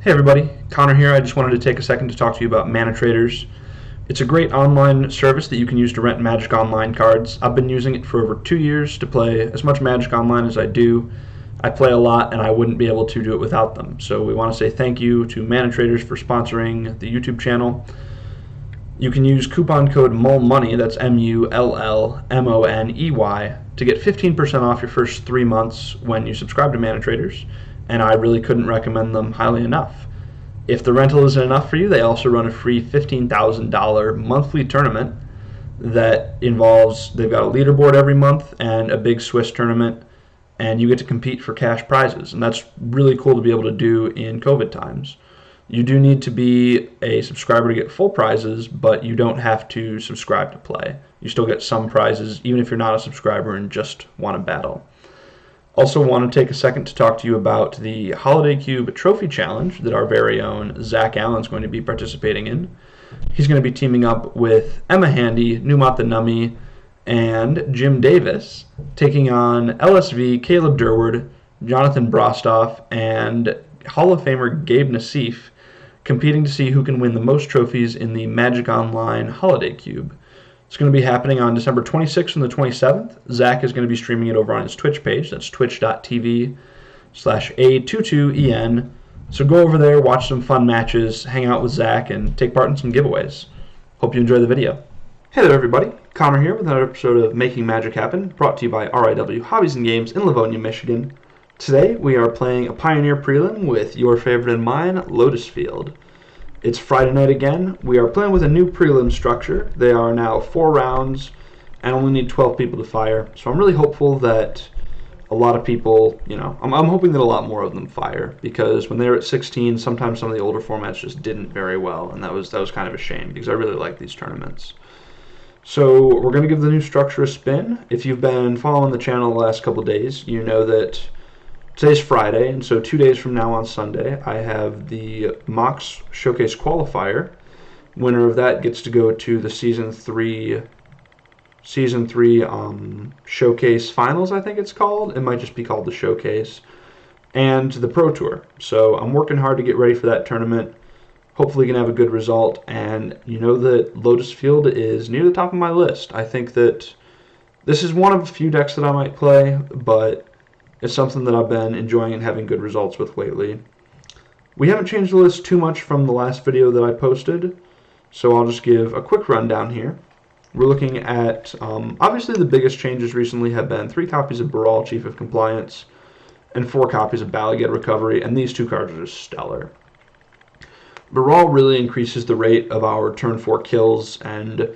Hey everybody, Connor here. I just wanted to take a second to talk to you about Mana Traders. It's a great online service that you can use to rent Magic Online cards. I've been using it for over 2 years to play as much Magic Online as I do. I play a lot and I wouldn't be able to do it without them. So we want to say thank you to Mana Traders for sponsoring the YouTube channel. You can use coupon code MULLMONEY, that's MULLMONEY, to get 15% off your first 3 months when you subscribe to Mana Traders, and I really couldn't recommend them highly enough. If the rental isn't enough for you, they also run a free $15,000 monthly tournament that involves, they've got a leaderboard every month and a big Swiss tournament, and you get to compete for cash prizes, and that's really cool to be able to do in COVID times. You do need to be a subscriber to get full prizes, but you don't have to subscribe to play. You still get some prizes, even if you're not a subscriber and just want to battle. Also want to take a second to talk to you about the Holiday Cube Trophy Challenge that our very own Zach Allen's going to be participating in. He's going to be teaming up with Emma Handy, Numat the Nummy, and Jim Davis, taking on LSV, Caleb Durward, Jonathan Brostoff, and Hall of Famer Gabe Nassif, competing to see who can win the most trophies in the Magic Online Holiday Cube. It's going to be happening on December 26th and the 27th. Zach is going to be streaming it over on his Twitch page. That's twitch.tv/A22EN. So go over there, watch some fun matches, hang out with Zach, and take part in some giveaways. Hope you enjoy the video. Hey there, everybody. Connor here with another episode of Making Magic Happen, brought to you by RIW Hobbies and Games in Livonia, Michigan. Today we are playing a Pioneer Prelim with your favorite and mine, Lotus Field. It's Friday night again. We are playing with a new Prelim structure. They are now 4 rounds and only need 12 people to fire. So I'm really hopeful that a lot of people, I'm hoping that a lot more of them fire, because when they were at 16, sometimes some of the older formats just didn't very well, and that was kind of a shame because I really like these tournaments. So we're going to give the new structure a spin. If you've been following the channel the last couple of days, you know that today's Friday, and so 2 days from now on Sunday, I have the MOCS Showcase Qualifier. Winner of that gets to go to the Season 3 Showcase Finals, I think it's called. It might just be called the Showcase. And the Pro Tour. So I'm working hard to get ready for that tournament. Hopefully going to have a good result. And you know that Lotus Field is near the top of my list. I think that this is one of a few decks that I might play, but it's something that I've been enjoying and having good results with lately. We haven't changed the list too much from the last video that I posted, so I'll just give a quick rundown here. We're looking at, obviously the biggest changes recently have been 3 copies of Baral, Chief of Compliance, and 4 copies of Balagad Recovery, and these 2 cards are just stellar. Baral really increases the rate of our turn 4 kills, and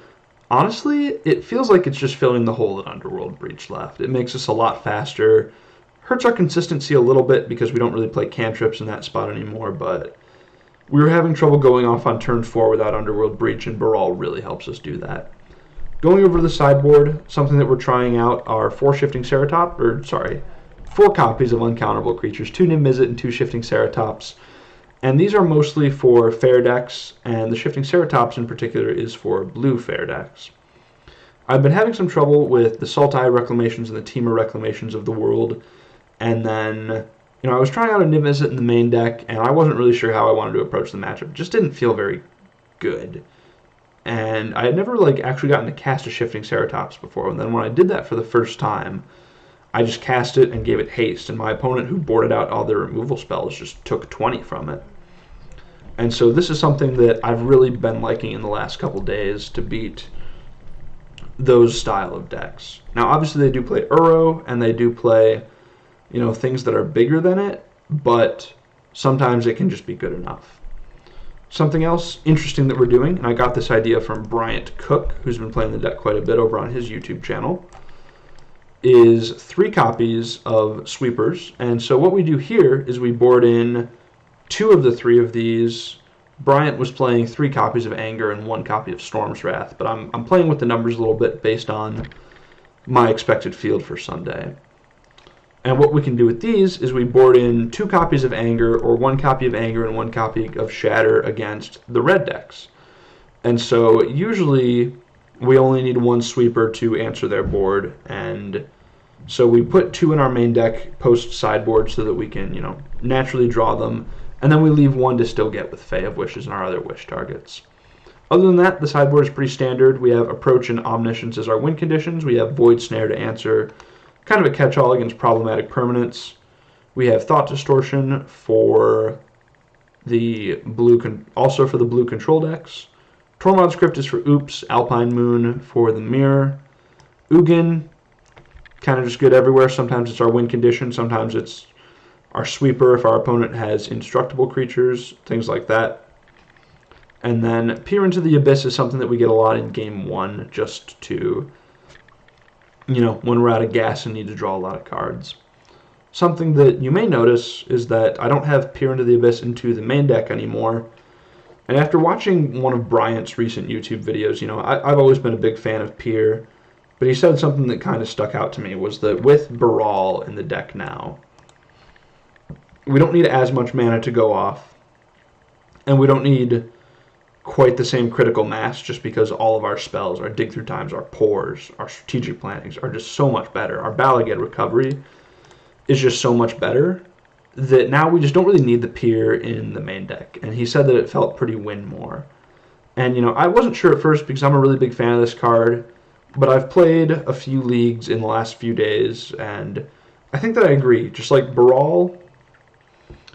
honestly, it feels like it's just filling the hole that Underworld Breach left. It makes us a lot faster. Hurts our consistency a little bit because we don't really play cantrips in that spot anymore, but we were having trouble going off on turn 4 without Underworld Breach, and Baral really helps us do that. Going over to the sideboard, something that we're trying out are 4 copies of Uncounterable Creatures, 2 Niv Mizzet and 2 Shifting Ceratops. And these are mostly for fair decks, and the Shifting Ceratops in particular is for blue fair decks. I've been having some trouble with the Sultai Reclamations and the Temur Reclamations of the world. And then, I was trying out a Niv Mizzet in the main deck, and I wasn't really sure how I wanted to approach the matchup. It just didn't feel very good. And I had never, actually gotten to cast a Shifting Ceratops before. And then when I did that for the first time, I just cast it and gave it haste. And my opponent, who boarded out all their removal spells, just took 20 from it. And so this is something that I've really been liking in the last couple days to beat those style of decks. Now, obviously, they do play Uro, and they do play things that are bigger than it, but sometimes it can just be good enough. Something else interesting that we're doing, and I got this idea from Bryant Cook, who's been playing the deck quite a bit over on his YouTube channel, is 3 copies of Sweepers. And so what we do here is we board in 2 of the 3 of these. Bryant was playing 3 copies of Anger and 1 copy of Storm's Wrath, but I'm playing with the numbers a little bit based on my expected field for Sunday. And what we can do with these is we board in 2 copies of Anger, or 1 copy of Anger and 1 copy of Shatter against the red decks. And so usually we only need 1 sweeper to answer their board, and so we put 2 in our main deck post sideboard so that we can, naturally draw them And then we leave one to still get with Fae of Wishes and our other wish targets. Other than that, the sideboard is pretty standard. We have Approach and Omniscience as our win conditions. We have Void Snare to answer, kind of a catch-all against problematic permanents. We have Thought Distortion for the blue, also for the blue control decks. Tormod's Crypt is for Oops, Alpine Moon for the Mirror. Ugin, kind of just good everywhere. Sometimes it's our win condition, sometimes it's our sweeper if our opponent has indestructible creatures, things like that. And then Peer into the Abyss is something that we get a lot in game 1, just to, when we're out of gas and need to draw a lot of cards. Something that you may notice is that I don't have Peer into the Abyss into the main deck anymore. And after watching one of Bryant's recent YouTube videos, I've always been a big fan of Peer, but he said something that kind of stuck out to me, was that with Baral in the deck now, we don't need as much mana to go off, and we don't need quite the same critical mass just because all of our spells, our Dig Through Times, our Pores, our Strategic Plannings are just so much better. Our Balagad Recovery is just so much better that now we just don't really need the Peer in the main deck. And he said that it felt pretty win more. And, I wasn't sure at first because I'm a really big fan of this card, but I've played a few leagues in the last few days, and I think that I agree. Just like Baral,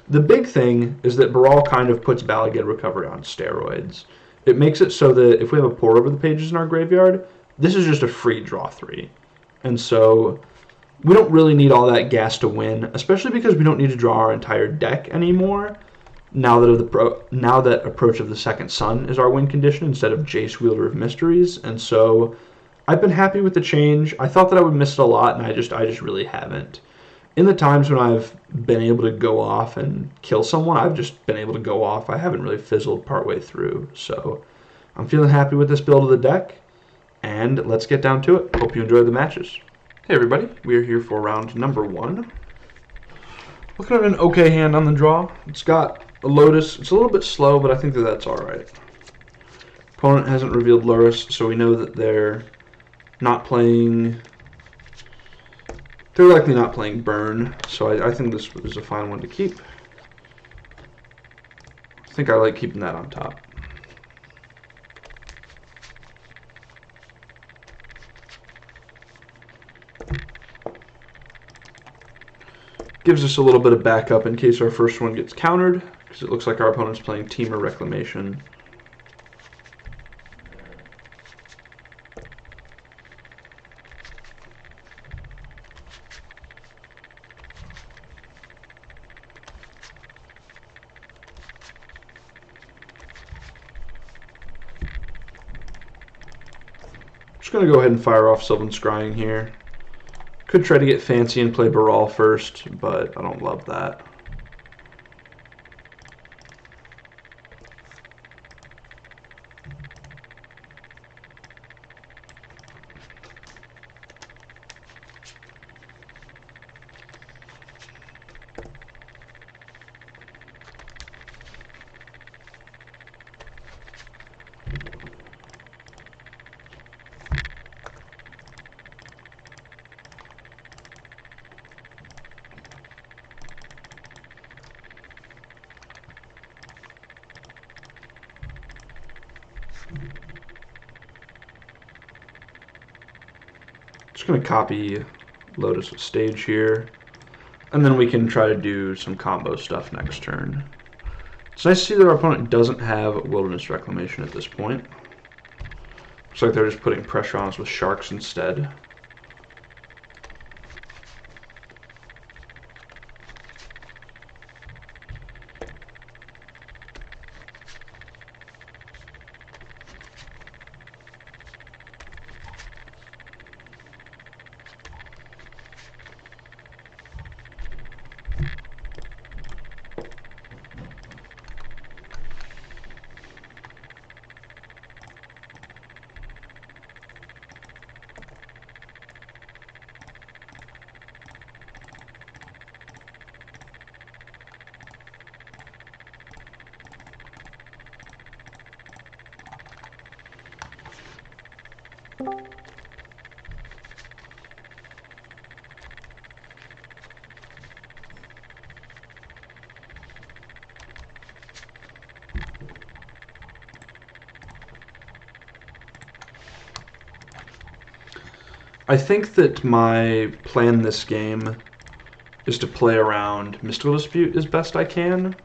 the big thing is that Baral kind of puts Balagad Recovery on steroids. It makes it so that if we have a Pour Over the Pages in our graveyard, this is just a free draw 3. And so we don't really need all that gas to win, especially because we don't need to draw our entire deck anymore now that Approach of the Second Sun is our win condition instead of Jace, Wielder of Mysteries. And so I've been happy with the change. I thought that I would miss it a lot, and I just really haven't. In the times when I've been able to go off and kill someone, I've just been able to go off. I haven't really fizzled partway through. So I'm feeling happy with this build of the deck, and let's get down to it. Hope you enjoyed the matches. Hey everybody, we are here for round number 1. Looking at an okay hand on the draw. It's got a Lotus. It's a little bit slow, but I think that that's alright. Opponent hasn't revealed Lurrus, so we know that they're not playing... They're likely not playing Burn, so I think this is a fine one to keep. I think I like keeping that on top. Gives us a little bit of backup in case our first one gets countered, because it looks like our opponent's playing Temur Reclamation. Just going to go ahead and fire off Sylvan Scrying here. Could try to get fancy and play Baral first, but I don't love that. Just going to copy Lotus Stage here, and then we can try to do some combo stuff next turn. It's nice to see that our opponent doesn't have Wilderness Reclamation at this point. Looks like they're just putting pressure on us with Sharks instead. I think that my plan this game is to play around Mystical Dispute as best I can.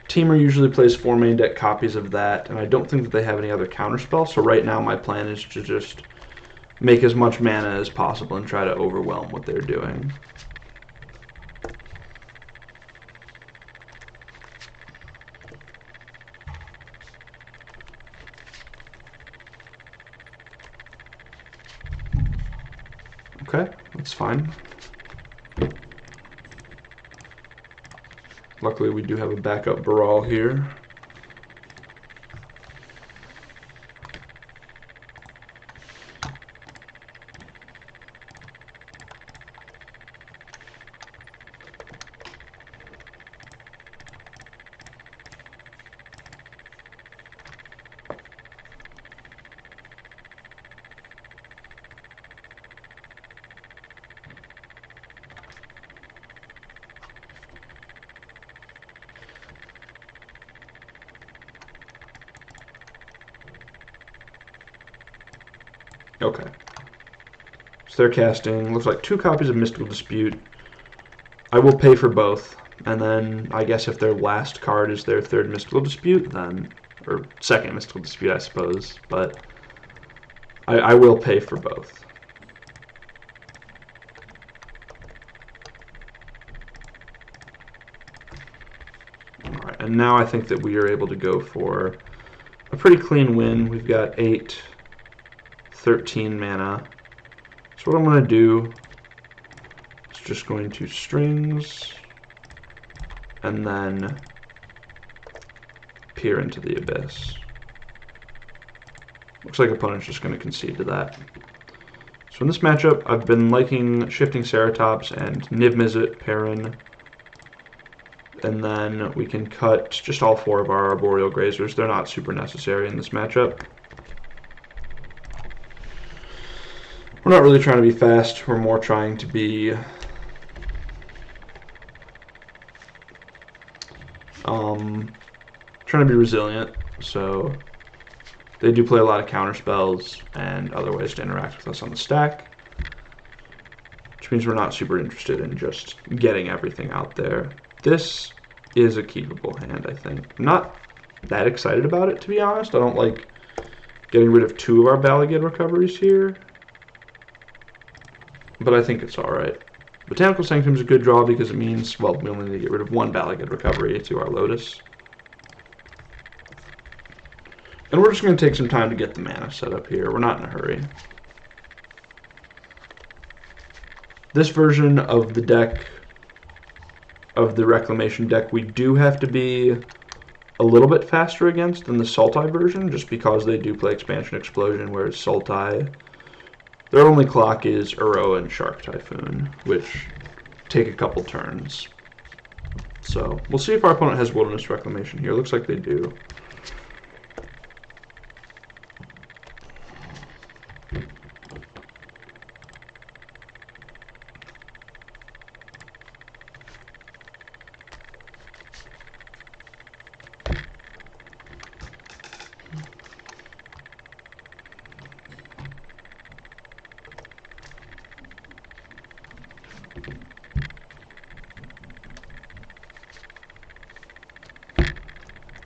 Teamer usually plays 4 main deck copies of that, and I don't think that they have any other counterspell, so right now my plan is to just make as much mana as possible and try to overwhelm what they're doing. Okay, that's fine. Luckily we do have a backup Baral here. Okay. So they're casting, looks like 2 copies of Mystical Dispute. I will pay for both, and then I guess if their last card is their 3rd Mystical Dispute, then, or 2nd Mystical Dispute, I suppose, but I will pay for both. Alright, and now I think that we are able to go for a pretty clean win. We've got 8, 13 mana. So what I'm going to do is just going to strings and then peer into the abyss. Looks like opponent's just going to concede to that. So in this matchup, I've been liking Shifting Ceratops and Niv Mizzet, Perrin, and then we can cut just all 4 of our Arboreal Grazers. They're not super necessary in this matchup. We're not really trying to be fast, we're more trying to be resilient. So they do play a lot of counter spells and other ways to interact with us on the stack, which means we're not super interested in just getting everything out there. This is a keepable hand, I think. I'm not that excited about it, to be honest. I don't like getting rid of 2 of our Balagid recoveries here, but I think it's alright. Botanical Sanctum is a good draw because it means, well, we only need to get rid of 1 Balagid recovery to our Lotus. And we're just going to take some time to get the mana set up here. We're not in a hurry. This version of the deck, of the Reclamation deck, we do have to be a little bit faster against than the Sultai version, just because they do play Expansion Explosion, whereas Sultai, their only clock is Uro and Shark Typhoon, which take a couple turns. So we'll see if our opponent has Wilderness Reclamation here. Looks like they do.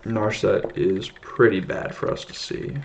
Narset is pretty bad for us to see.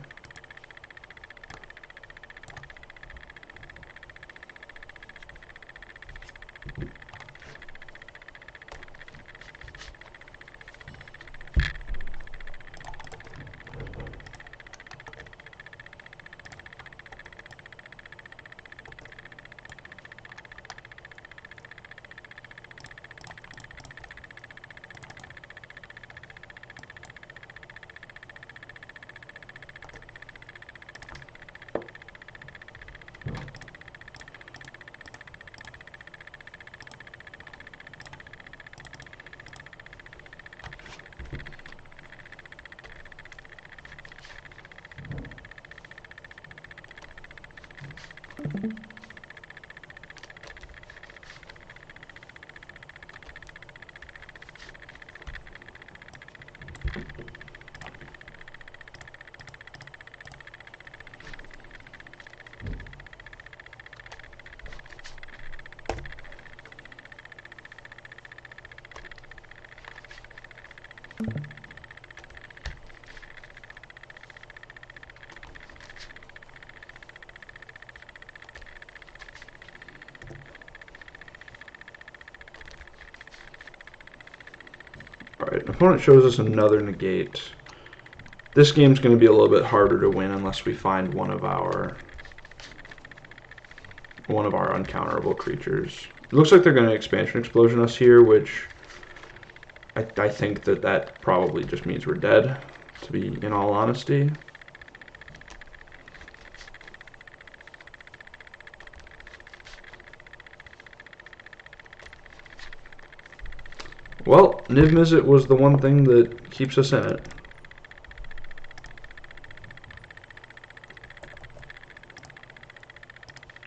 Alright, opponent shows us another negate. This game's going to be a little bit harder to win unless we find one of our uncounterable creatures. It looks like they're going to expansion explosion us here, which I think that probably just means we're dead, to be in all honesty. Well, Niv Mizzet was the one thing that keeps us in it.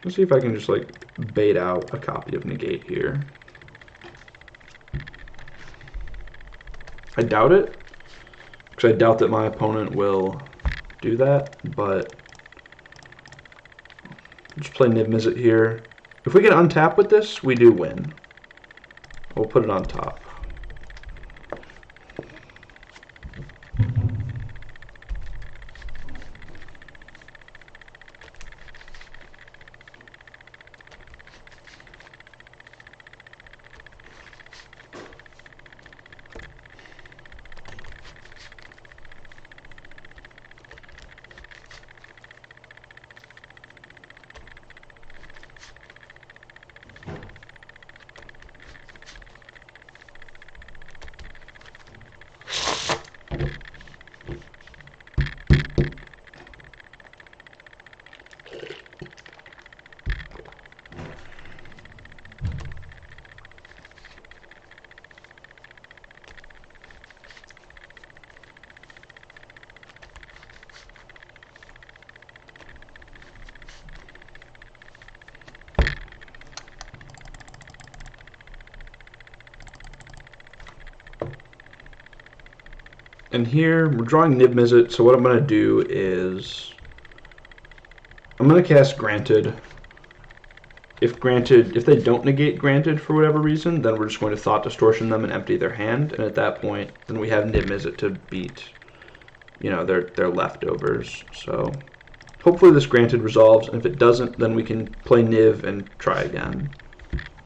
Let's see if I can just like bait out a copy of negate here. I doubt it, because I doubt that my opponent will do that, but just play Niv Mizzet here. If we get untapped with this, we do win. We'll put it on top. And here, we're drawing Niv Mizzet, so what I'm going to do is I'm going to cast Granted. If they don't negate Granted for whatever reason, then we're just going to Thought Distortion them and empty their hand, and at that point, then we have Niv Mizzet to beat, you know, their leftovers. So hopefully this Granted resolves, and if it doesn't, then we can play Niv and try again.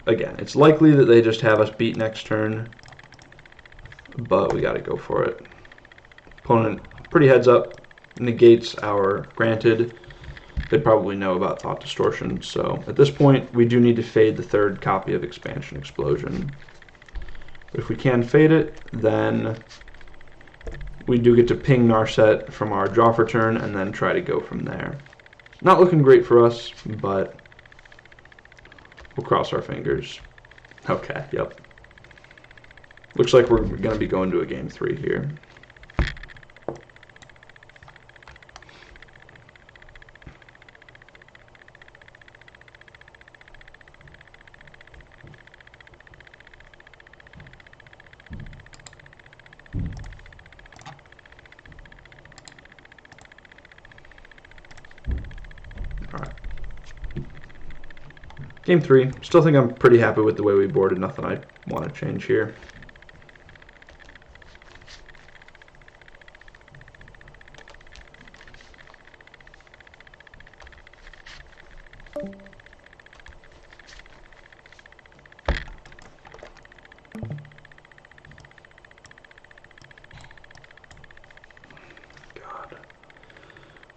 Again, it's likely that they just have us beat next turn, but we got to go for it. Opponent, pretty heads up, negates our Granted. They probably know about Thought Distortion, so at this point we do need to fade the third copy of Expansion Explosion. But if we can fade it, then we do get to ping Narset from our draw for turn and then try to go from there. Not looking great for us, but we'll cross our fingers. Okay, yep. Looks like we're going to be going to a game 3 here. Game 3, still think I'm pretty happy with the way we boarded, nothing I want to change here. God.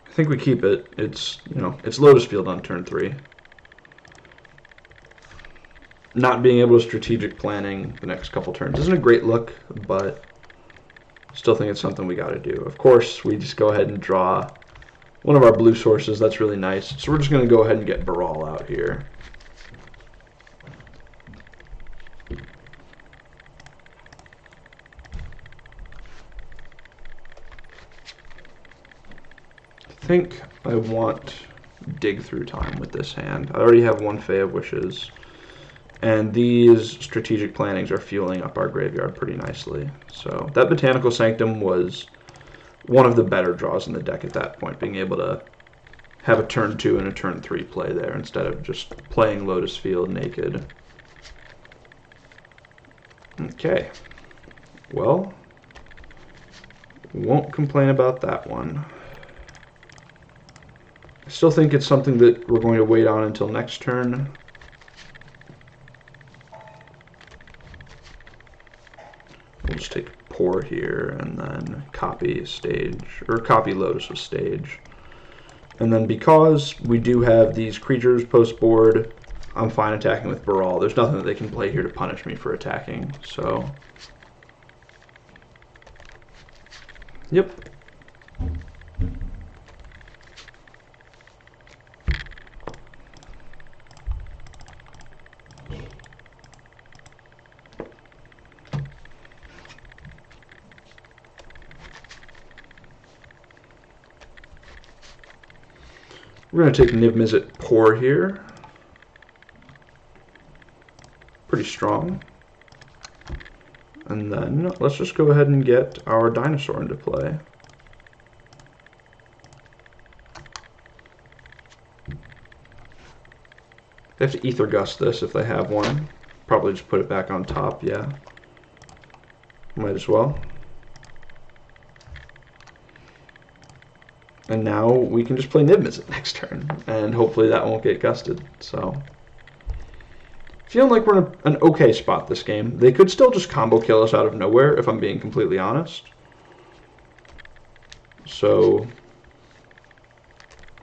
I think we keep it. It's, you know, it's Lotus Field on turn 3. Not being able to strategic planning the next couple turns isn't a great look, but still think it's something we got to do. Of course, we just go ahead and draw one of our blue sources. That's really nice. So we're just going to go ahead and get Baral out here. I think I want Dig Through Time with this hand. I already have one Fae of Wishes. And these strategic plannings are fueling up our graveyard pretty nicely. So that Botanical Sanctum was one of the better draws in the deck at that point, being able to have a turn 2 and a turn 3 play there instead of just playing Lotus Field naked. Okay. Well, won't complain about that one. I still think it's something that we're going to wait on until next turn. We'll just take Pour here, and then copy stage, or copy Lotus with stage. And then because we do have these creatures post board, I'm fine attacking with Baral. There's nothing that they can play here to punish me for attacking, so. Yep. We're going to take Niv Mizzet Pour here. Pretty strong. And then let's just go ahead and get our dinosaur into play. They have to Ether Gust this if they have one. Probably just put it back on top, yeah. Might as well. And now we can just play Niv Mizzet next turn, and hopefully that won't get gusted. So, feeling like we're in an okay spot this game. They could still just combo kill us out of nowhere, if I'm being completely honest. So,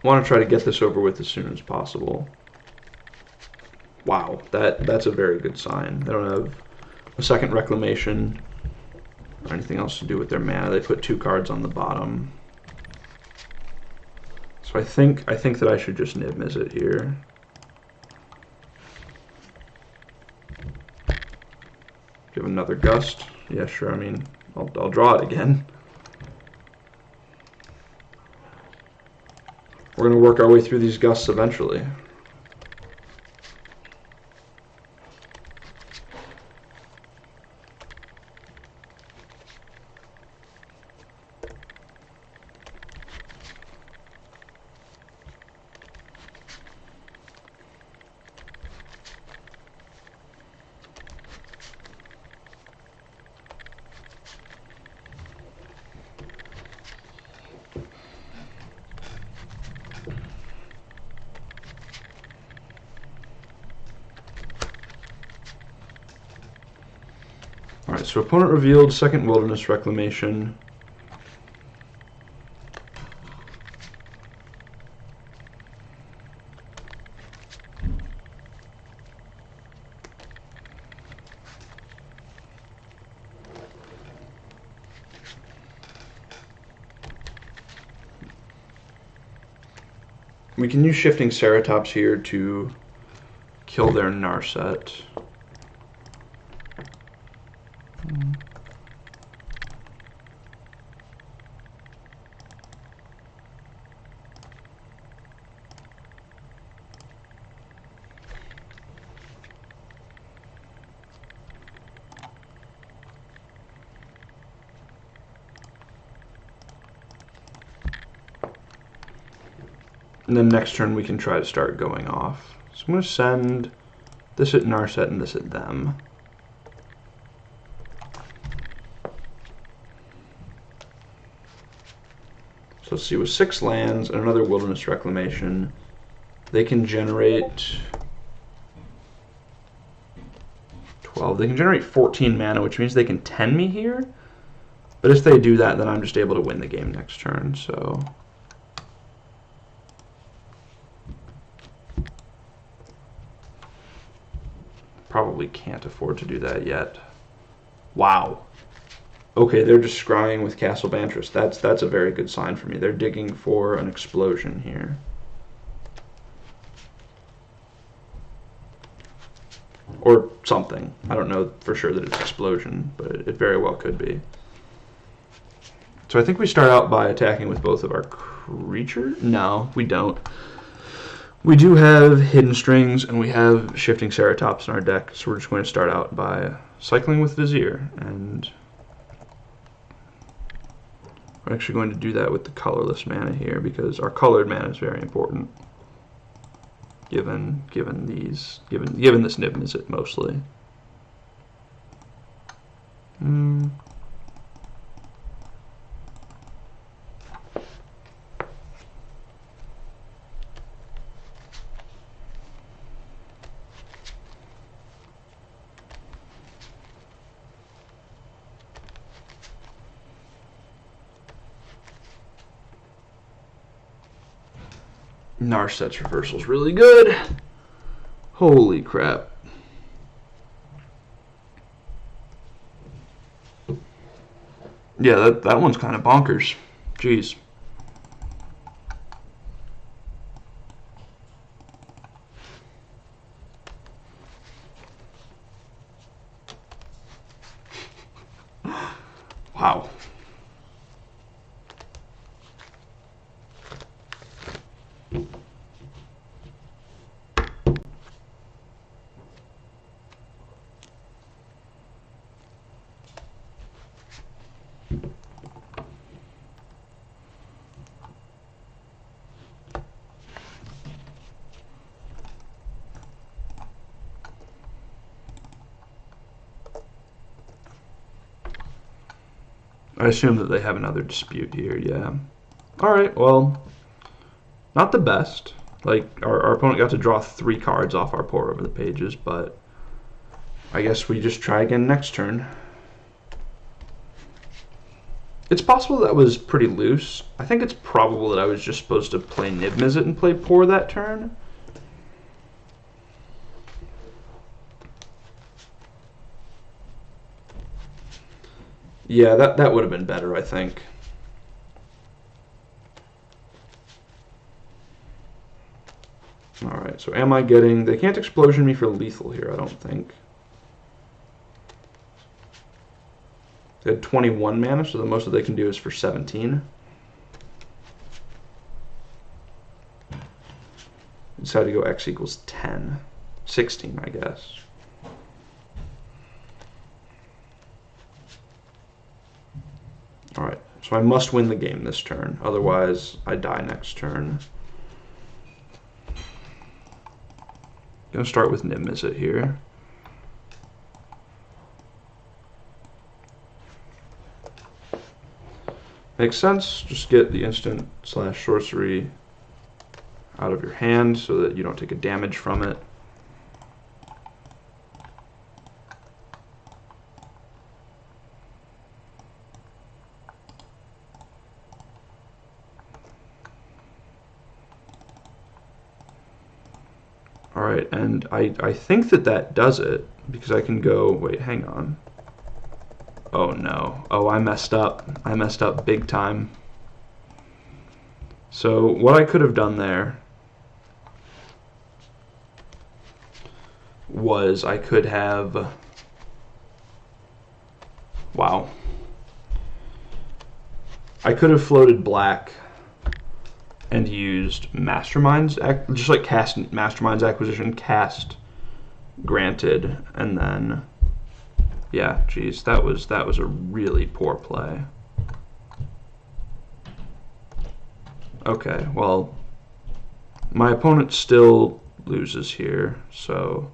want to try to get this over with as soon as possible. Wow, that's a very good sign. They don't have a second Reclamation or anything else to do with their mana. They put 2 cards on the bottom. So I think that I should just Niv Mizzet here. Give another Gust. Yeah, sure. I mean, I'll draw it again. We're going to work our way through these Gusts eventually. Alright, so opponent revealed second Wilderness Reclamation. We can use Shifting Ceratops here to kill their Narset. And then next turn we can try to start going off. So I'm going to send this at Narset and this at them. So let's see, with 6 lands and another Wilderness Reclamation, they can generate 12. They can generate 14 mana, which means they can 10 me here. But if they do that, then I'm just able to win the game next turn, so... Probably can't afford to do that yet. Wow. Okay, they're just scrying with Castle Bantris. That's a very good sign for me. They're digging for an explosion here. Or something. I don't know for sure that it's explosion, but it very well could be. So I think we start out by attacking with both of our creatures? No, we don't. We do have Hidden Strings, and we have Shifting Ceratops in our deck, so we're just going to start out by cycling with Vizier, and we're actually going to do that with the colorless mana here, because our colored mana is very important, given this Niv Mizzet mostly. Narset's reversal's really good. Holy crap. Yeah, that one's kind of bonkers. Jeez. Wow. I assume that they have another dispute here, yeah. Alright, well, not the best. Like, our opponent got to draw 3 cards off our pour over the pages, but I guess we just try again next turn. It's possible that was pretty loose. I think it's probable that I was just supposed to play Nib Mizzet and play pour that turn. Yeah, that would have been better, I think. Alright, so am I getting... They can't explosion me for lethal here, I don't think. They had 21 mana, so the most that they can do is for 17. Decided to go X equals 10. 16, I guess. Alright, so I must win the game this turn, otherwise I die next turn. Gonna start with Nib Mizzet here. Makes sense, just get the instant / sorcery out of your hand so that you don't take a damage from it. Alright, and I think that does it, because I can go, wait, hang on. Oh no, oh I messed up. I messed up big time. So what I could have done there was I could have, wow. I could have floated black and used Mastermind's, just like cast Mastermind's Acquisition, cast Granted, and then, yeah, geez, that was a really poor play. Okay, well, my opponent still loses here, so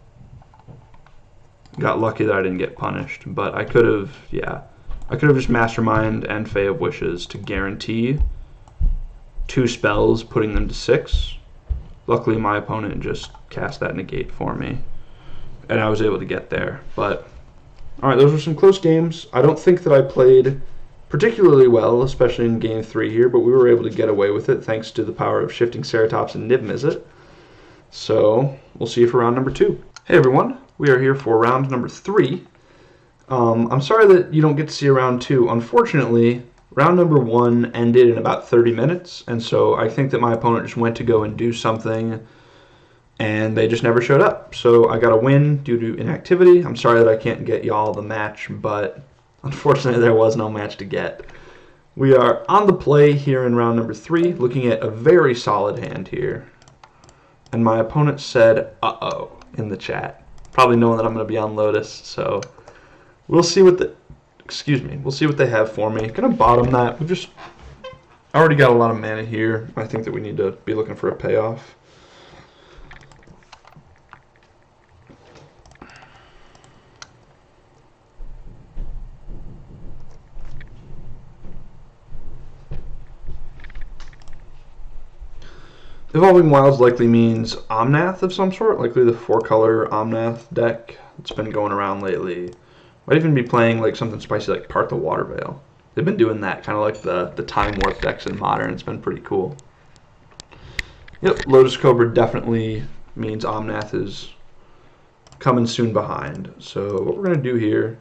got lucky that I didn't get punished, but I could have, yeah, I could have just Mastermind and Fae of Wishes to guarantee 2 spells, putting them to 6. Luckily, my opponent just cast that negate for me, and I was able to get there. But, alright, those were some close games. I don't think that I played particularly well, especially in Game 3 here, but we were able to get away with it thanks to the power of Shifting Ceratops and Nib Mizzet. So, we'll see you for round number 2. Hey everyone, we are here for round number 3. I'm sorry that you don't get to see round 2. Unfortunately, round number 1 ended in about 30 minutes, and so I think that my opponent just went to go and do something, and they just never showed up. So I got a win due to inactivity. I'm sorry that I can't get y'all the match, but unfortunately there was no match to get. We are on the play here in round number 3, looking at a very solid hand here. And my opponent said, uh-oh, in the chat. Probably knowing that I'm going to be on Lotus, so we'll see what we'll see what they have for me. Gonna bottom that. We've just already got a lot of mana here. I think that we need to be looking for a payoff. Evolving Wilds likely means Omnath of some sort, likely the 4-color Omnath deck that's been going around lately. Might even be playing like something spicy like Part the Water Veil. They've been doing that, kind of like the Time Warp decks in Modern. It's been pretty cool. Yep, Lotus Cobra definitely means Omnath is coming soon behind. So what we're going to do here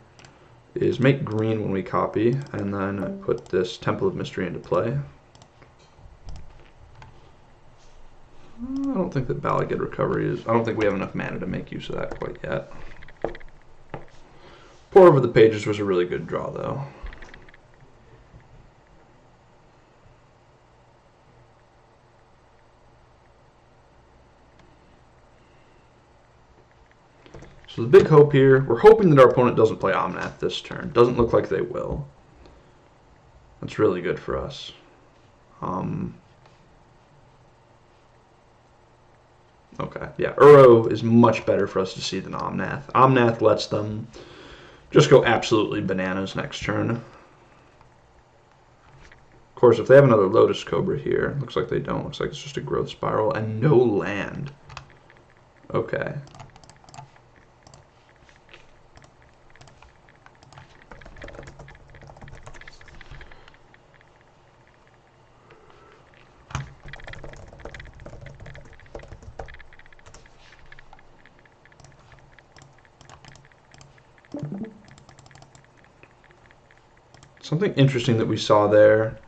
is make green when we copy, and then put this Temple of Mystery into play. I don't think that Balagid Recovery is... I don't think we have enough mana to make use of that quite yet. Pour Over the Pages was a really good draw, though. So the big hope here, we're hoping that our opponent doesn't play Omnath this turn. Doesn't look like they will. That's really good for us. Okay, yeah, Uro is much better for us to see than Omnath. Omnath lets them just go absolutely bananas next turn. Of course, if they have another Lotus Cobra here, looks like they don't. Looks like it's just a Growth Spiral and no land. Okay. Something interesting that we saw there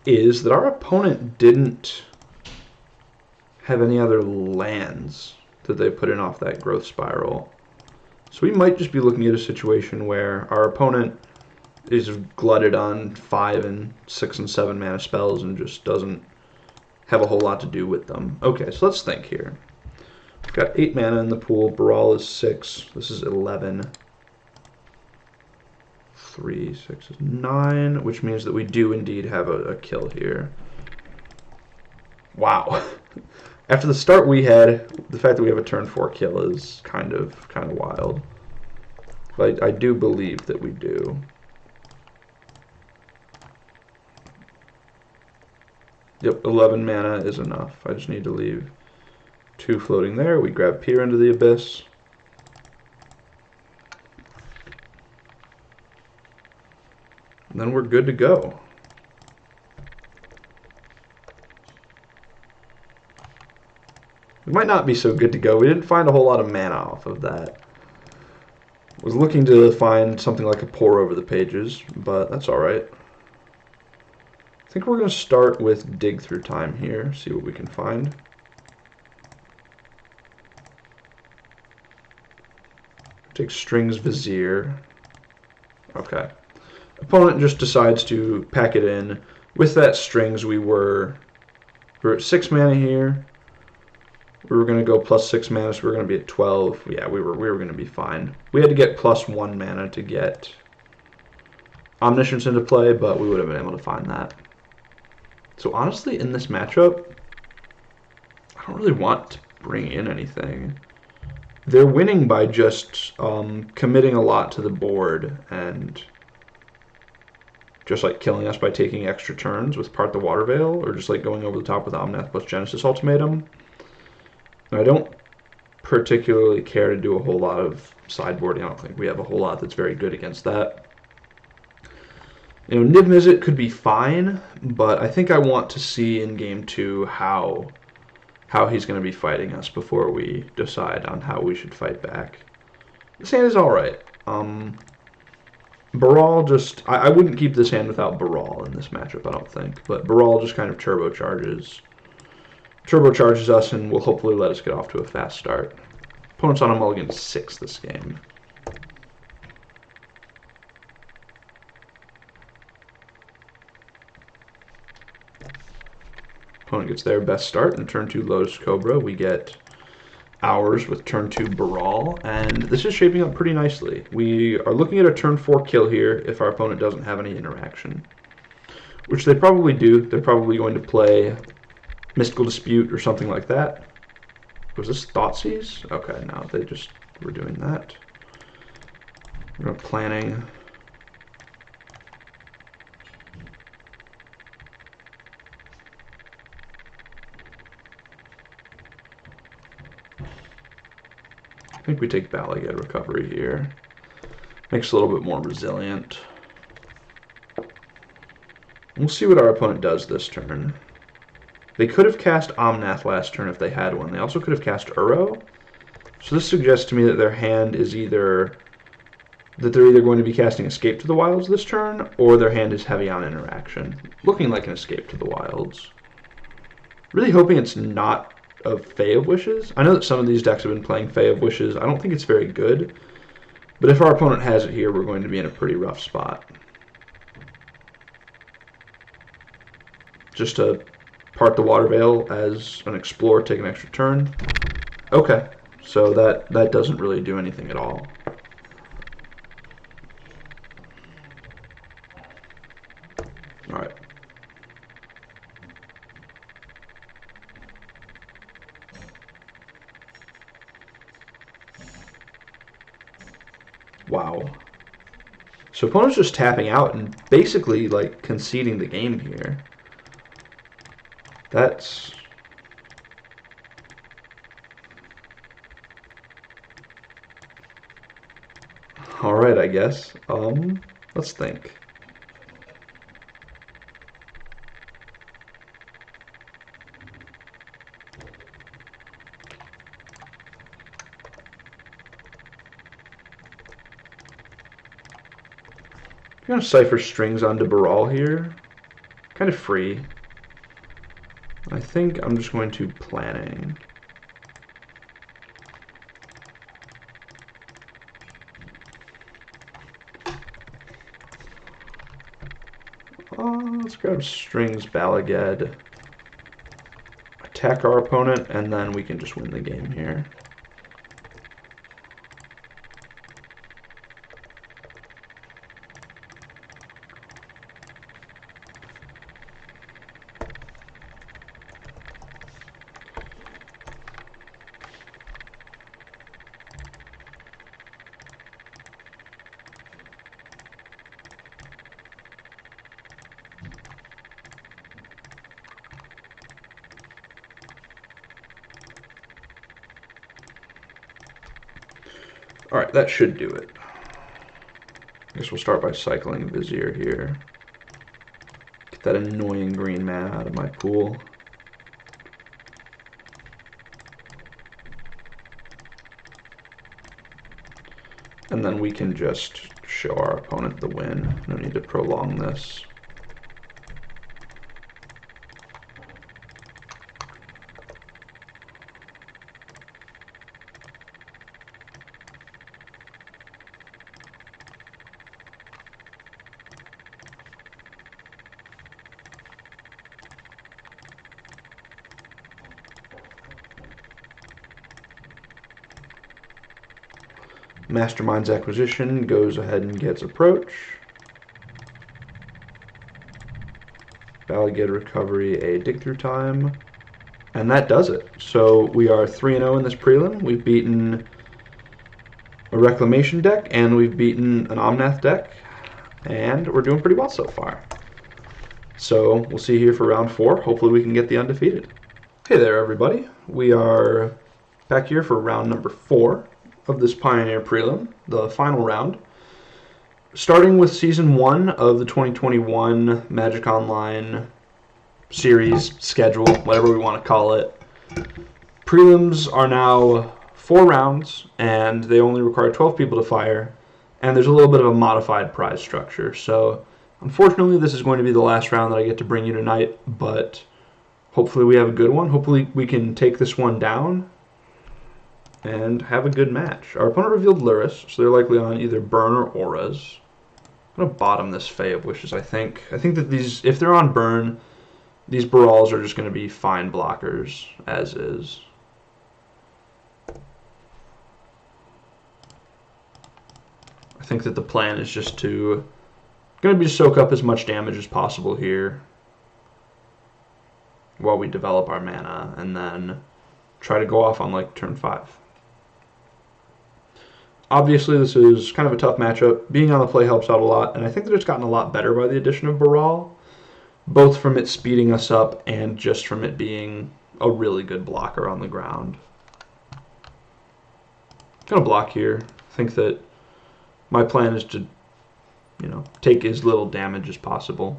is that our opponent didn't have any other lands that they put in off that Growth Spiral. So we might just be looking at a situation where our opponent is glutted on 5 and 6 and 7 mana spells and just doesn't have a whole lot to do with them. Okay, so let's think here. We've got 8 mana in the pool. Baral is 6. This is 11. 3, 6 is 9, which means that we do indeed have a kill here. Wow. After the start we had, the fact that we have a turn 4 kill is kind of wild. But I do believe that we do. Yep, 11 mana is enough. I just need to leave 2 floating there. We grab Peer into the Abyss. And then we're good to go. We might not be so good to go. We didn't find a whole lot of mana off of that. Was looking to find something like a Pour Over the Pages, but that's alright. I think we're going to start with Dig Through Time here, see what we can find. Take Strings Vizier. Okay. Opponent just decides to pack it in. With that Strings, we're at 6 mana here. We were going to go plus 6 mana, so we were going to be at 12. Yeah, we were going to be fine. We had to get plus 1 mana to get Omniscience into play, but we would have been able to find that. So honestly, in this matchup, I don't really want to bring in anything. They're winning by just committing a lot to the board and just like killing us by taking extra turns with Part the Water Veil, or just like going over the top with Omnath plus Genesis Ultimatum. And I don't particularly care to do a whole lot of sideboarding. I don't think we have a whole lot that's very good against that. You know, Niv Mizzet could be fine, but I think I want to see in Game 2 how he's going to be fighting us before we decide on how we should fight back. This hand is alright. Baral just... I wouldn't keep this hand without Baral in this matchup, I don't think. But Baral just kind of turbocharges us and will hopefully let us get off to a fast start. Opponent's on a mulligan 6 this game. Opponent gets their best start in turn 2 Lotus Cobra. We get ours with turn 2 Baral, and this is shaping up pretty nicely. We are looking at a turn 4 kill here if our opponent doesn't have any interaction, which they probably do. They're probably going to play Mystical Dispute or something like that. Was this Thoughtseize? Okay, no, they just were doing that. We're planning. I think we take Balagid Recovery here. Makes it a little bit more resilient. We'll see what our opponent does this turn. They could have cast Omnath last turn if they had one. They also could have cast Uro. So this suggests to me that their hand is either... that they're either going to be casting Escape to the Wilds this turn, or their hand is heavy on interaction. Looking like an Escape to the Wilds. Really hoping it's not a Fae of Wishes. I know that some of these decks have been playing Fae of Wishes. I don't think it's very good. But if our opponent has it here, we're going to be in a pretty rough spot. Just to part the Water Veil as an Explorer, take an extra turn. Okay, so that doesn't really do anything at all. Alright. Wow. So opponent's just tapping out and basically like conceding the game here. That's... Alright, I guess. Let's think. I'm going to Cypher Strings onto Baral here. Kind of free. I think I'm just going to Planning. Let's grab Strings Balaged. Attack our opponent, and then we can just win the game here. Alright, that should do it. I guess we'll start by cycling Vizier here. Get that annoying green mana out of my pool. And then we can just show our opponent the win. No need to prolong this. Mastermind's Acquisition goes ahead and gets Approach. Balaged Recovery, a Dig Through Time. And that does it. So we are 3-0 in this prelim. We've beaten a Reclamation deck, and we've beaten an Omnath deck. And we're doing pretty well so far. So we'll see you here for round 4. Hopefully we can get the undefeated. Hey there, everybody. We are back here for round number 4 of this Pioneer Prelim, the final round. Starting with Season 1 of the 2021 Magic Online series, schedule, whatever we want to call it. Prelims are now 4 rounds, and they only require 12 people to fire, and there's a little bit of a modified prize structure. So, unfortunately, this is going to be the last round that I get to bring you tonight, but hopefully we have a good one. Hopefully we can take this one down and have a good match. Our opponent revealed Luris, so they're likely on either Burn or Auras. I'm going to bottom this Fae of Wishes, I think. I think that these, if they're on Burn, these Barals are just going to be fine blockers, as is. I think that the plan is just to, going to be to soak up as much damage as possible here while we develop our mana, and then try to go off on like turn 5. Obviously, this is kind of a tough matchup. Being on the play helps out a lot, and I think that it's gotten a lot better by the addition of Baral, both from it speeding us up and just from it being a really good blocker on the ground. I'm going to block here. I think that my plan is to, take as little damage as possible.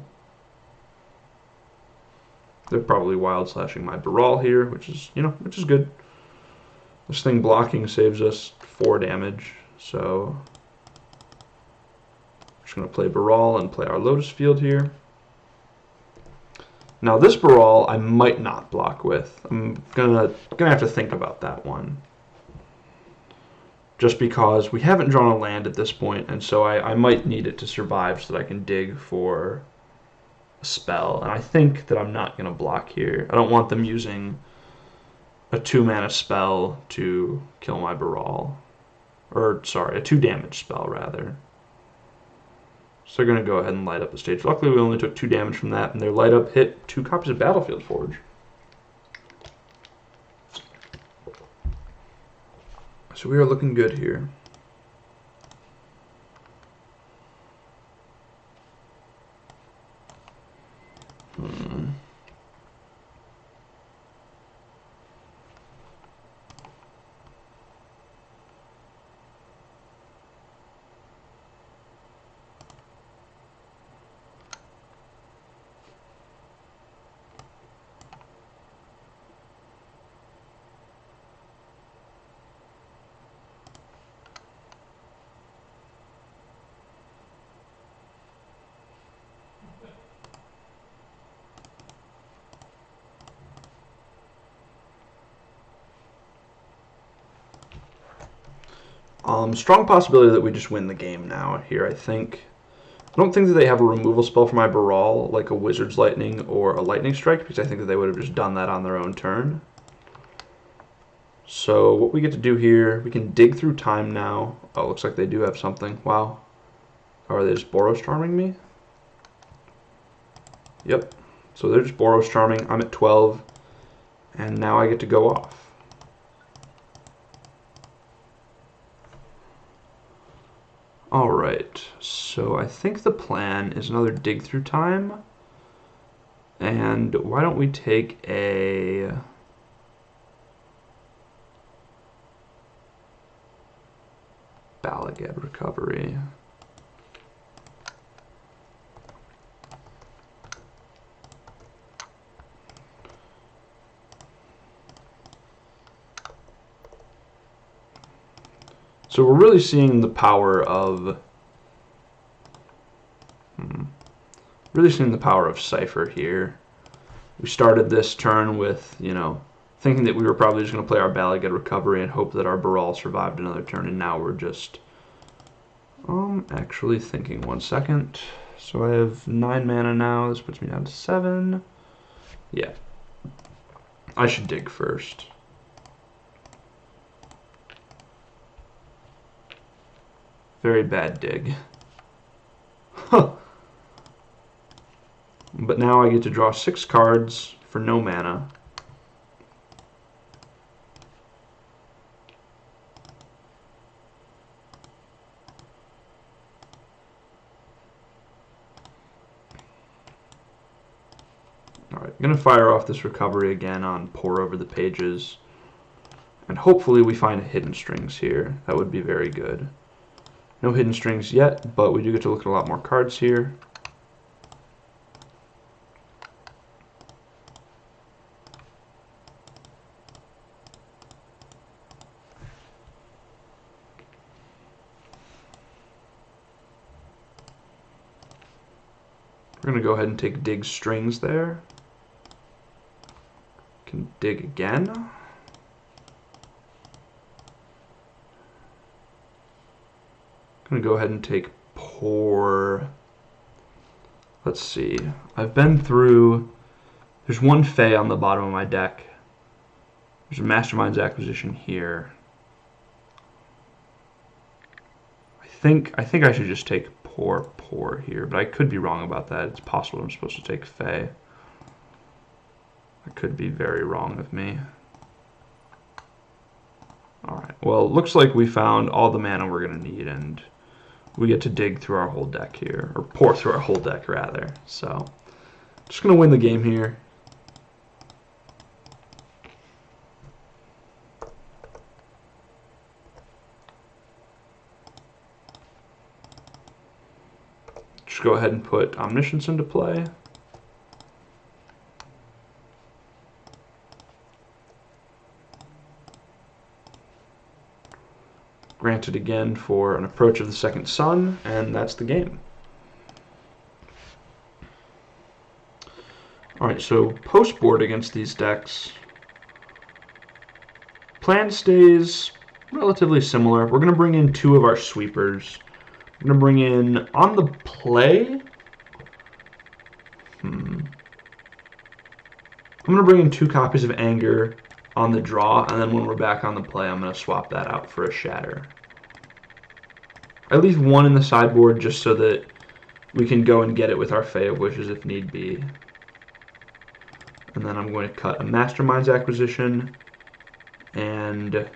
They're probably wild slashing my Baral here, which is, which is good. This thing blocking saves us 4 damage, so I'm just going to play Baral and play our Lotus Field here. Now this Baral I might not block with. I'm gonna have to think about that one. Just because we haven't drawn a land at this point, and so I might need it to survive so that I can dig for a spell. And I think that I'm not going to block here. I don't want them using a 2-mana spell to kill my Baral. Or, sorry, a 2-damage spell, rather. So they're going to go ahead and light up the stage. Luckily, we only took 2 damage from that, and their light up hit 2 copies of Battlefield Forge. So we are looking good here. Strong possibility that we just win the game now here, I think. I don't think that they have a removal spell for my Baral, like a Wizard's Lightning or a Lightning Strike, because I think that they would have just done that on their own turn. So what we get to do here, we can dig through time now. Oh, looks like they do have something. Wow. Are they just Boros Charming me? Yep. So they're just Boros Charming. I'm at 12, and now I get to go off. Alright, so I think the plan is another dig through time. And why don't we take a... Balagad Recovery. So we're really seeing the power of Cypher here. We started this turn with, thinking that we were probably just going to play our Balagad Recovery and hope that our Baral survived another turn, and now we're just actually thinking 1 second. So I have 9 mana now. This puts me down to 7. Yeah. I should dig first. Very bad dig. Huh. But now I get to draw 6 cards for no mana. Alright, I'm going to fire off this recovery again on Pour Over the Pages. And hopefully we find hidden strings here. That would be very good. No hidden strings yet, but we do get to look at a lot more cards here. We're going to go ahead and take dig strings there. Can dig again. I'm going to go ahead and take Pour. Let's see. I've been through... There's one Fae on the bottom of my deck. There's a Mastermind's Acquisition here. I think I should just take Pour here, but I could be wrong about that. It's possible I'm supposed to take Fae. That could be very wrong of me. Alright, well, it looks like we found all the mana we're going to need, and we get to dig through our whole deck here, or pour through our whole deck, rather. So, just going to win the game here. Just go ahead and put Omniscience into play. granted again for an approach of the second sun, and that's the game. Alright, so post-board against these decks, plan stays relatively similar. We're going to bring in 2 of our sweepers. We're going to bring in, on the play, I'm going to bring in 2 copies of Anger on the draw, and then when we're back on the play, I'm going to swap that out for a Shatter. I leave 1 in the sideboard just so that we can go and get it with our Fae of Wishes if need be. And then I'm going to cut a Mastermind's Acquisition, and I'm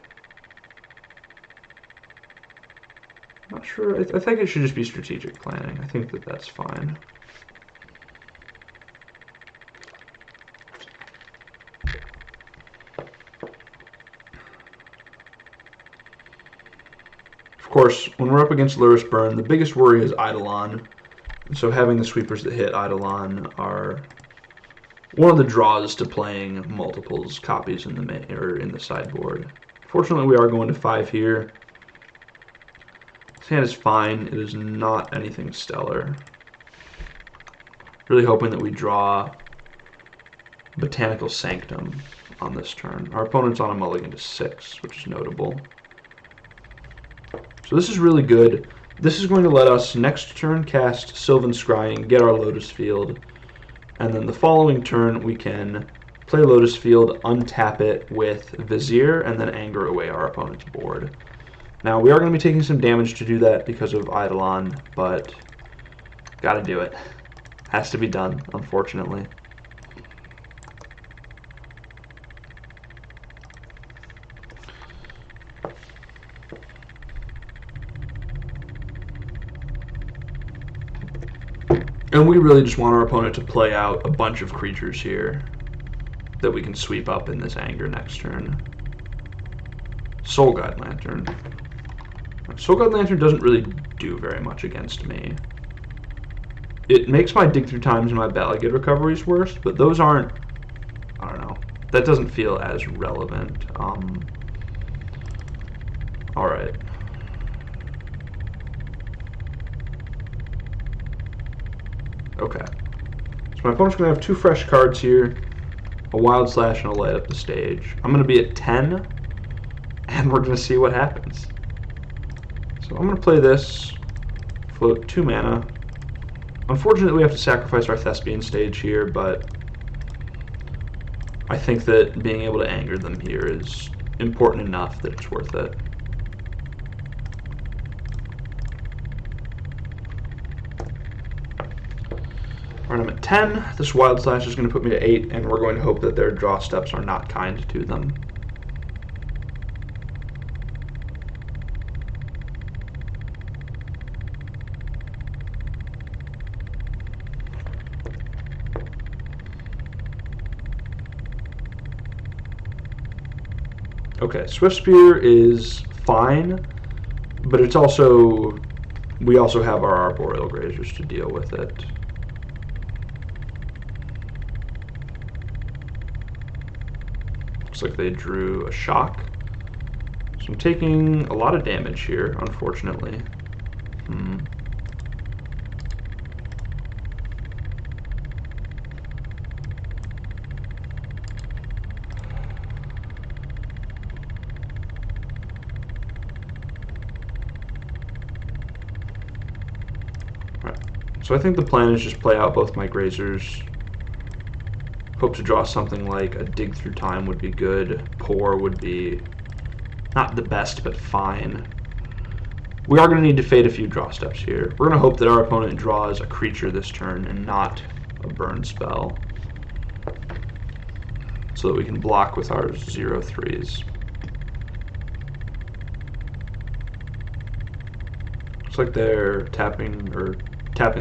not sure, I think it should just be Strategic Planning. I think that that's fine. Of course, when we're up against Luris Burn, the biggest worry is Eidolon. So having the sweepers that hit Eidolon are one of the draws to playing multiples copies in the sideboard. Fortunately, we are going to 5 here. This hand is fine. It is not anything stellar. Really hoping that we draw Botanical Sanctum on this turn. Our opponent's on a mulligan to 6, which is notable. So this is really good. This is going to let us next turn cast Sylvan Scrying, get our Lotus Field, and then the following turn we can play Lotus Field, untap it with Vizier, and then anger away our opponent's board. Now we are going to be taking some damage to do that because of Eidolon, but gotta do it. Has to be done, unfortunately. And we really just want our opponent to play out a bunch of creatures here that we can sweep up in this anger next turn. Soul Guide Lantern. Soul Guide Lantern doesn't really do very much against me. It makes my dig through times and my Battle Gate recoveries worse, but those aren't, I don't know, that doesn't feel as relevant. Alright. Okay. So my opponent's going to have 2 fresh cards here, a Wild Slash and a Light Up the Stage. I'm going to be at 10, and we're going to see what happens. So I'm going to play this, float 2 mana. Unfortunately, we have to sacrifice our Thespian Stage here, but I think that being able to anger them here is important enough that it's worth it. Alright, I'm at 10. This Wild Slash is going to put me to 8, and we're going to hope that their draw steps are not kind to them. Okay, Swift Spear is fine, but it's also, we also have our Arboreal Grazers to deal with it. Looks like they drew a shock. So I'm taking a lot of damage here, unfortunately. Alright, so I think the plan is just play out both my Grazers. Hope to draw something like a Dig Through Time would be good. Pour would be not the best, but fine. We are going to need to fade a few draw steps here. We're going to hope that our opponent draws a creature this turn and not a burn spell, so that we can block with our 0/3s. Looks like they're tapping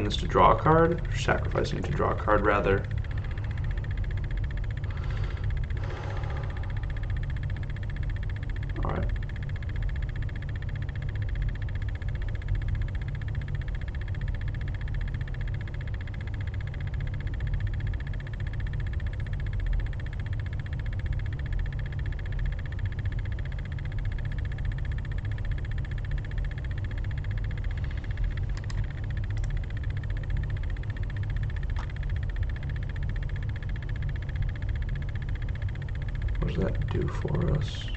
this to draw a card, or sacrificing to draw a card rather. Alright. that do for us?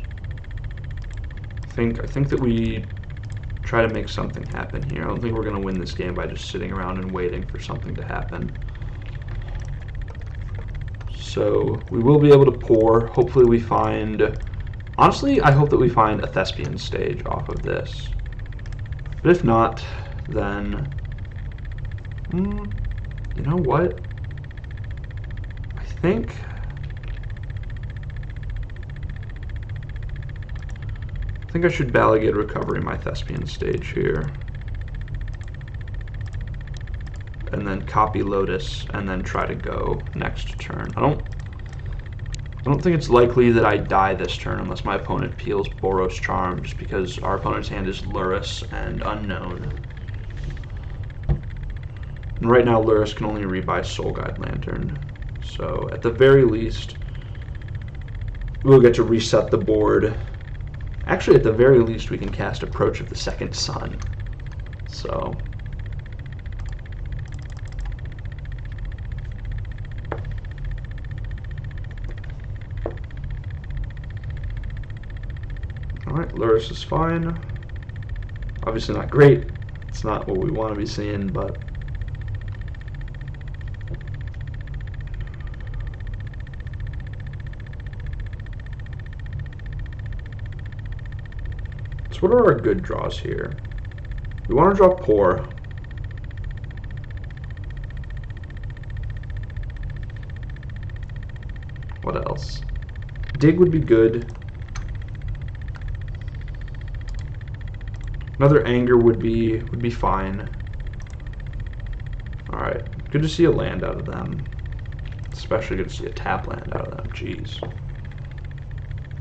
I think that we try to make something happen here. I don't think we're going to win this game by just sitting around and waiting for something to happen. So we will be able to pour. Hopefully we find... Honestly, I hope that we find a Thespian stage off of this. But if not, then... you know what? I think I should Balligate Recovery my Thespian stage here. And then copy Lotus, and then try to go next turn. I don't think it's likely that I die this turn unless my opponent peels Boros Charm, just because our opponent's hand is Lurrus and Unknown. And right now Lurrus can only rebuy Soul Guide Lantern. So at the very least, we'll get to reset the board. Actually, at the very least, we can cast Approach of the Second Sun. So... Alright, Lurrus is fine. Obviously not great. It's not what we want to be seeing, but... So what are our good draws here? We want to draw Pour. What else? Dig would be good. Another Anger would be fine. Alright, good to see a land out of them. Especially good to see a tap land out of them, jeez.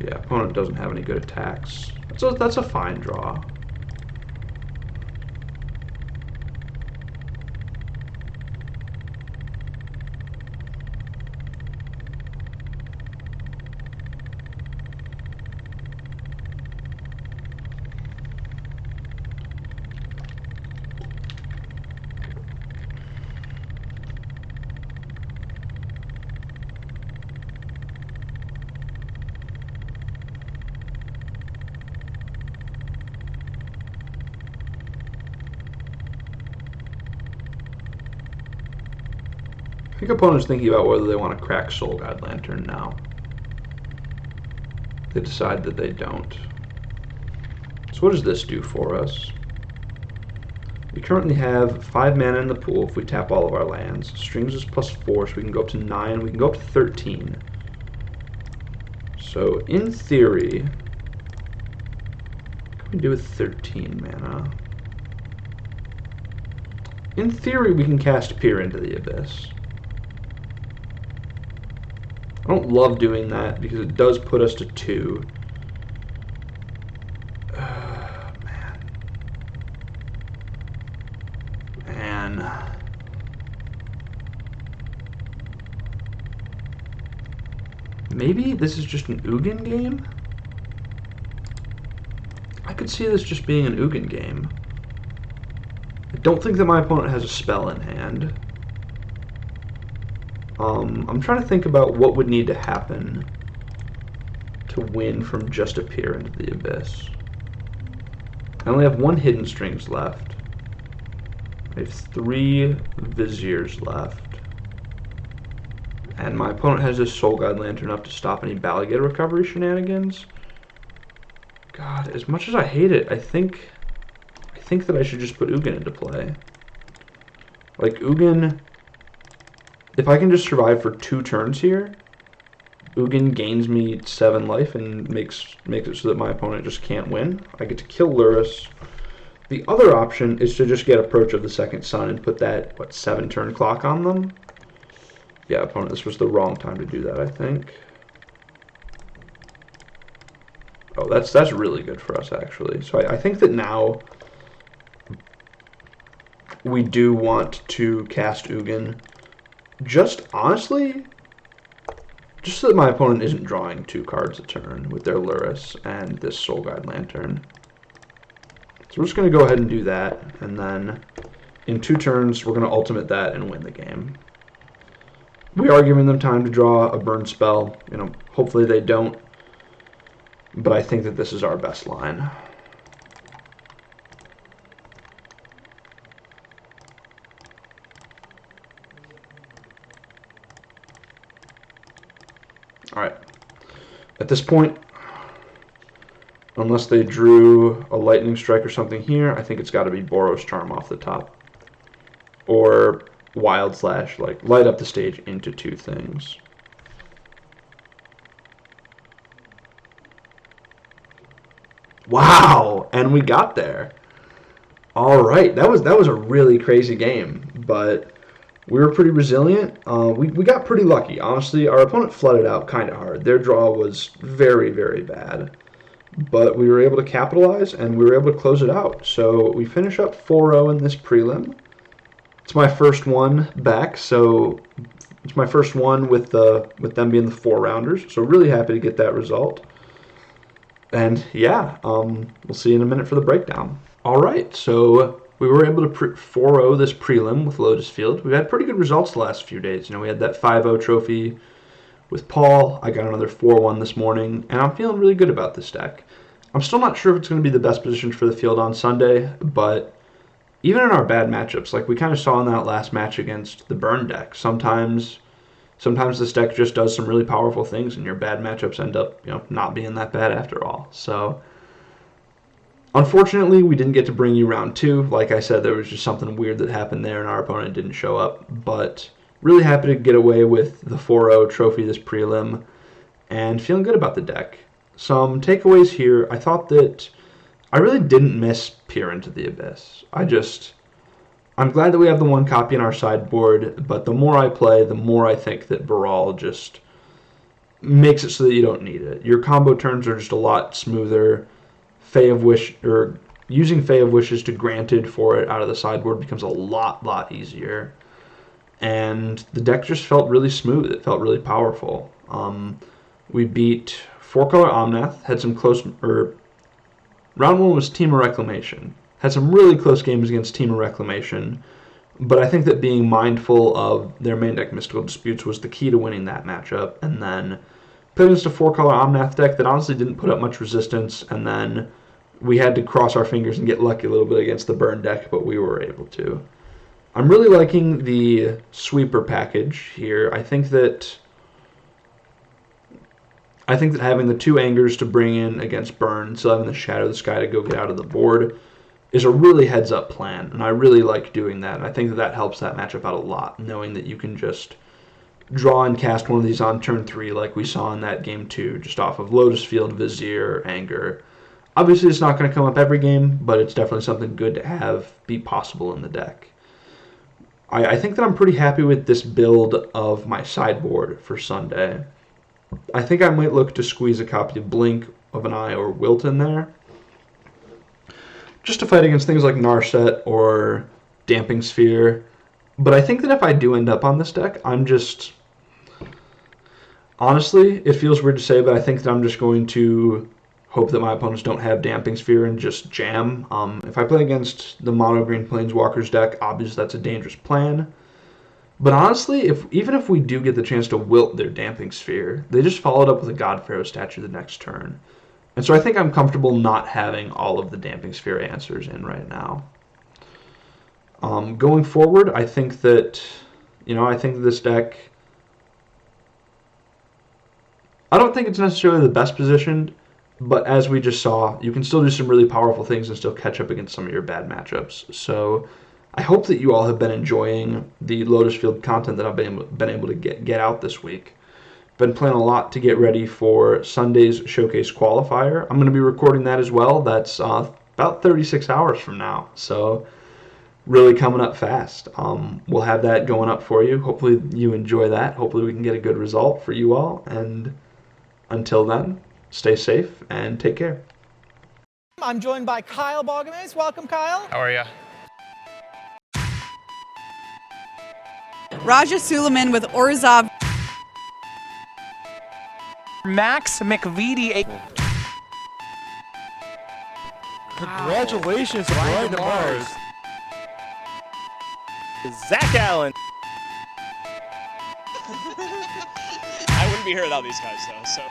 Yeah, opponent doesn't have any good attacks. That's a fine draw. I think opponents thinking about whether they want to crack Soul Guide Lantern now. They decide that they don't. So what does this do for us? We currently have 5 mana in the pool if we tap all of our lands. Strings is +4, so we can go up to 9, we can go up to 13. So in theory, what can we do with 13 mana? In theory, we can cast Peer into the Abyss. I don't love doing that because it does put us to 2. Man. Maybe this is just an Ugin game? I could see this just being an Ugin game. I don't think that my opponent has a spell in hand. I'm trying to think about what would need to happen to win from just a Peer into the Abyss. I only have 1 Hidden Strings left. I have 3 Viziers left. And my opponent has this Soul Guide Lantern up to stop any Balligate Recovery shenanigans. God, as much as I hate it, I think that I should just put Ugin into play. Like, Ugin... If I can just survive for 2 turns here, Ugin gains me 7 life and makes it so that my opponent just can't win. I get to kill Lurrus. The other option is to just get Approach of the Second Sun and put that, 7-turn clock on them? Yeah, opponent, this was the wrong time to do that, I think. Oh, that's really good for us, actually. So I think that now we do want to cast Ugin. Just, honestly, just so that my opponent isn't drawing 2 cards a turn with their Lurrus and this Soul Guide Lantern. So we're just going to go ahead and do that, and then in 2 turns, we're going to ultimate that and win the game. We are giving them time to draw a burn spell. You know, hopefully they don't. but I think that this is our best line. All right. At this point, unless they drew a lightning strike or something here, I think it's got to be Boros Charm off the top. Or Wild Slash, like light up the stage into 2 things. Wow, and we got there. All right, that was a really crazy game, but we were pretty resilient. We got pretty lucky. Honestly, our opponent flooded out kind of hard. Their draw was very, very bad. But we were able to capitalize, and we were able to close it out. So we finish up 4-0 in this prelim. It's my first one back, so it's my first one with them being the 4-rounders. So really happy to get that result. And yeah, we'll see you in a minute for the breakdown. All right, so we were able to 4-0 this prelim with Lotus Field. We've had pretty good results the last few days. You know, we had that 5-0 trophy with Paul. I got another 4-1 this morning, and I'm feeling really good about this deck. I'm still not sure if it's going to be the best position for the field on Sunday, but even in our bad matchups, like we kind of saw in that last match against the Burn deck, sometimes this deck just does some really powerful things, and your bad matchups end up, you know, not being that bad after all. So unfortunately, we didn't get to bring you round 2. Like I said, there was just something weird that happened there, and our opponent didn't show up. But really happy to get away with the 4-0 trophy this prelim, and feeling good about the deck. Some takeaways here. I thought that I really didn't miss Peer into the Abyss. I'm glad that we have the 1 copy in our sideboard, but the more I play, the more I think that Baral just makes it so that you don't need it. Your combo turns are just a lot smoother. Using Fey of Wishes to Granted for it out of the sideboard becomes a lot easier. And the deck just felt really smooth. It felt really powerful. We beat 4-color Omnath, had some close... Round 1 was Team of Reclamation. Had some really close games against Team of Reclamation, but I think that being mindful of their main deck Mystical Disputes was the key to winning that matchup. And then played against a 4-color Omnath deck that honestly didn't put up much resistance, and then we had to cross our fingers and get lucky a little bit against the Burn deck, but we were able to. I'm really liking the sweeper package here. I think that having the 2 Angers to bring in against Burn, still having the Shadow of the Sky to go get out of the board, is a really heads-up plan, and I really like doing that. And I think that helps that matchup out a lot, knowing that you can just draw and cast one of these on turn 3 like we saw in that game 2, just off of Lotus Field, Vizier, Anger. Obviously, it's not going to come up every game, but it's definitely something good to have be possible in the deck. I think that I'm pretty happy with this build of my sideboard for Sunday. I think I might look to squeeze a copy of Blink of an Eye or Wilt in there, just to fight against things like Narset or Damping Sphere. But I think that if I do end up on this deck, honestly, it feels weird to say, but I think that I'm just going to hope that my opponents don't have Damping Sphere and just jam. If I play against the mono green Planeswalkers deck, obviously that's a dangerous plan. But honestly, even if we do get the chance to wilt their Damping Sphere, they just followed up with a God Pharaoh statue the next turn. And so I think I'm comfortable not having all of the Damping Sphere answers in right now. Going forward, I think that this deck, I don't think it's necessarily the best positioned, but as we just saw, you can still do some really powerful things and still catch up against some of your bad matchups. So I hope that you all have been enjoying the Lotus Field content that I've been able to get out this week. Been playing a lot to get ready for Sunday's Showcase Qualifier. I'm going to be recording that as well. That's about 36 hours from now, so really coming up fast. We'll have that going up for you. Hopefully you enjoy that. Hopefully we can get a good result for you all, and until then, stay safe and take care. I'm joined by Kyle Balgamase. Welcome, Kyle. How are you? Raja Suleiman with Orzhov. Max McVitie. Congratulations, Brian DeMars. Zach Allen. I wouldn't be here without these guys, though. So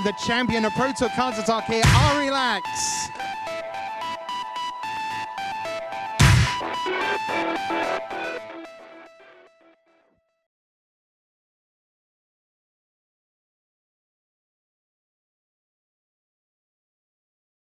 The champion of Pro Tour cards attack here, Arilax.